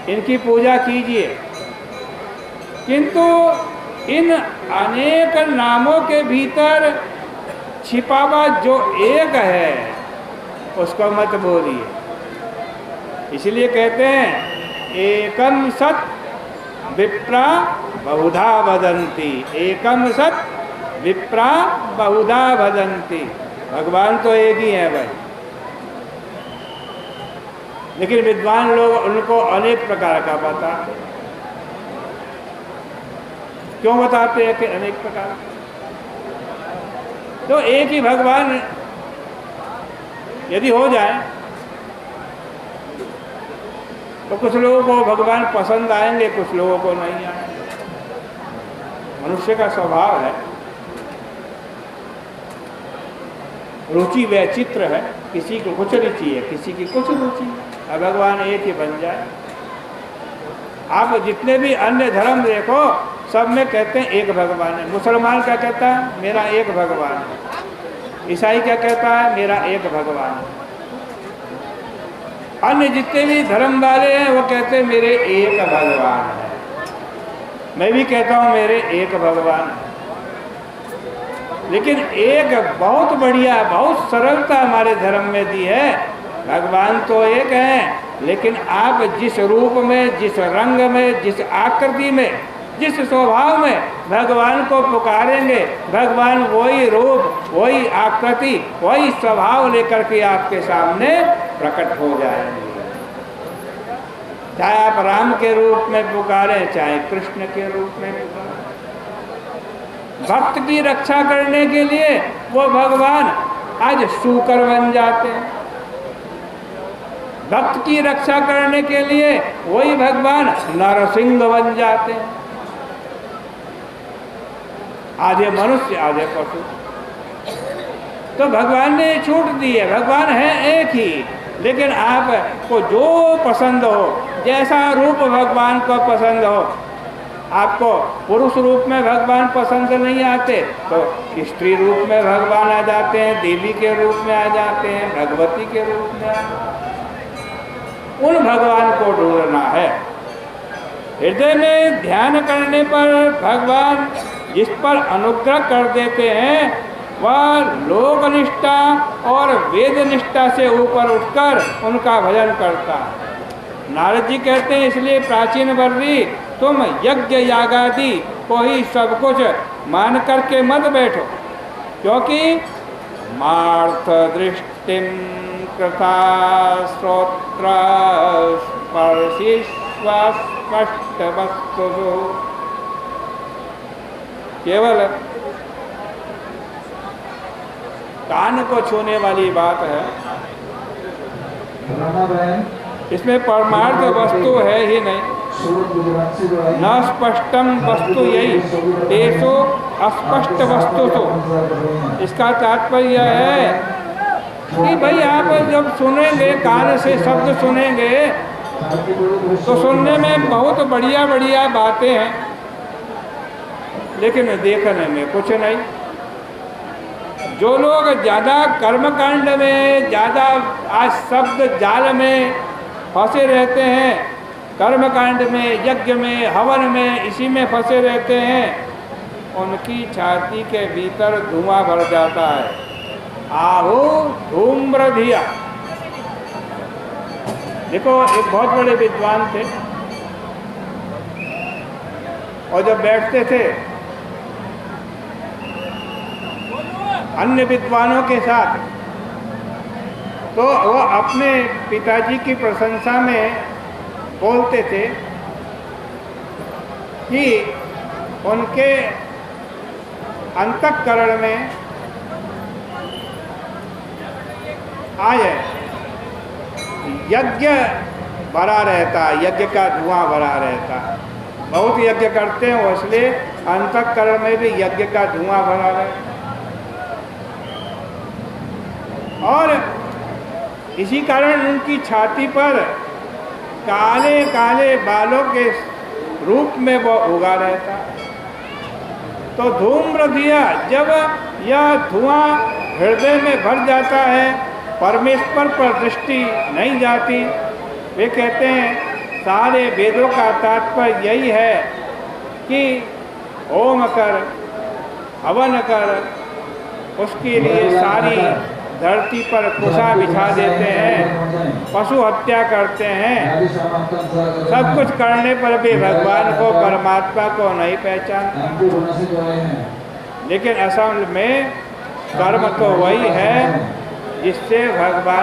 इनकी पूजा कीजिए। किंतु इन अनेक नामों के भीतर छिपा हुआ जो एक है उसको मत बोलिए। इसलिए कहते हैं एकम सत विप्रा बहुधा वदन्ति, एकम सत विप्रा बहुधा वदन्ति। भगवान तो एक ही है भाई, लेकिन विद्वान लोग उनको अनेक प्रकार का बताते। क्यों बताते हैं कि अनेक प्रकार? तो एक ही भगवान यदि हो जाए तो कुछ लोगों को भगवान पसंद आएंगे, कुछ लोगों को नहीं आएंगे। मनुष्य का स्वभाव है, रुचि वैचित्र है, किसी को कुछ रुचि है, किसी की कुछ रुचि है। भगवान एक ही बन जाए। आप जितने भी अन्य धर्म देखो सब में कहते हैं एक भगवान है। मुसलमान क्या कहता है? मेरा एक भगवान है। ईसाई क्या कहता है? मेरा एक भगवान है। अन्य जितने भी धर्म वाले हैं वो कहते हैं मेरे एक भगवान है। मैं भी कहता हूँ मेरे एक भगवान है। लेकिन एक बहुत बढ़िया, बहुत सरलता हमारे धर्म में दी है। भगवान तो एक है, लेकिन आप जिस रूप में, जिस रंग में, जिस आकृति में, जिस स्वभाव में भगवान को पुकारेंगे, भगवान वही रूप, वही आकृति, वही स्वभाव लेकर के आपके सामने प्रकट हो जाएंगे। चाहे आप राम के रूप में पुकारें, चाहे कृष्ण के रूप में पुकारें। भक्त की रक्षा करने के लिए वो भगवान आज शूकर बन जाते हैं। भक्त की रक्षा करने के लिए वही भगवान नरसिंह बन जाते हैं। आधे मनुष्य आधे पशु। तो भगवान ने छूट दी है। भगवान है एक ही, लेकिन आपको जो पसंद हो, जैसा रूप भगवान को पसंद हो। आपको पुरुष रूप में भगवान पसंद नहीं आते तो स्त्री रूप में भगवान आ जाते हैं, देवी के रूप में आ जाते हैं, भगवती के रूप में आ जाते हैं। उन भगवान को ढूंढना है। हृदय में ध्यान करने पर भगवान जिस पर अनुग्रह कर देते हैं वह लोक निष्ठा और वेद निष्ठा से ऊपर उठकर उनका भजन करता है। नारद जी कहते हैं इसलिए प्राचीन वर्षी तुम यज्ञ यागादि को ही सब कुछ मान करके मत बैठो, क्योंकि मार्थ दृष्टिम कृता श्रोत्र स्पर्शिष्वा स्पष्ट वस्तु। केवल कान को छूने वाली बात है, इसमें परमार्थ वस्तु है ही नहीं। न स्पष्टम वस्तु यही तेसो अस्पष्ट वस्तु। तो इसका तात्पर्य है कि भाई आप जब सुनेंगे, कान से शब्द सुनेंगे तो सुनने में बहुत बढ़िया बढ़िया बातें हैं, लेकिन देखने में कुछ नहीं। जो लोग ज़्यादा कर्मकांड में, ज़्यादा आज शब्द जाल में फंसे रहते हैं, कर्मकांड में, यज्ञ में, हवन में, इसी में फंसे रहते हैं, उनकी छाती के भीतर धुआं भर जाता है। आहु धूम्र धिया। देखो एक बहुत बड़े विद्वान थे और जब बैठते थे अन्य विद्वानों के साथ तो वो अपने पिताजी की प्रशंसा में बोलते थे कि उनके अंतःकरण में आज यज्ञ भरा रहता, यज्ञ का धुआं भरा रहता। बहुत यज्ञ करते हैं वो, इसलिए अंतःकरण में भी यज्ञ का धुआं भरा रहता। और इसी कारण उनकी छाती पर काले काले बालों के रूप में वो उगा रहता। तो धूम्र दिया, जब यह धुआं हृदय में भर जाता है, परमेश्वर पर दृष्टि नहीं जाती। वे कहते हैं सारे वेदों का तात्पर्य यही है कि होम कर, हवन कर, उसके लिए सारी धरती पर कुशा बिछा देते हैं, पशु हत्या करते हैं, सब कुछ करने पर भी भगवान को, परमात्मा को नहीं पहचानते। लेकिन असल में कर्म तो वही है जिससे भगवान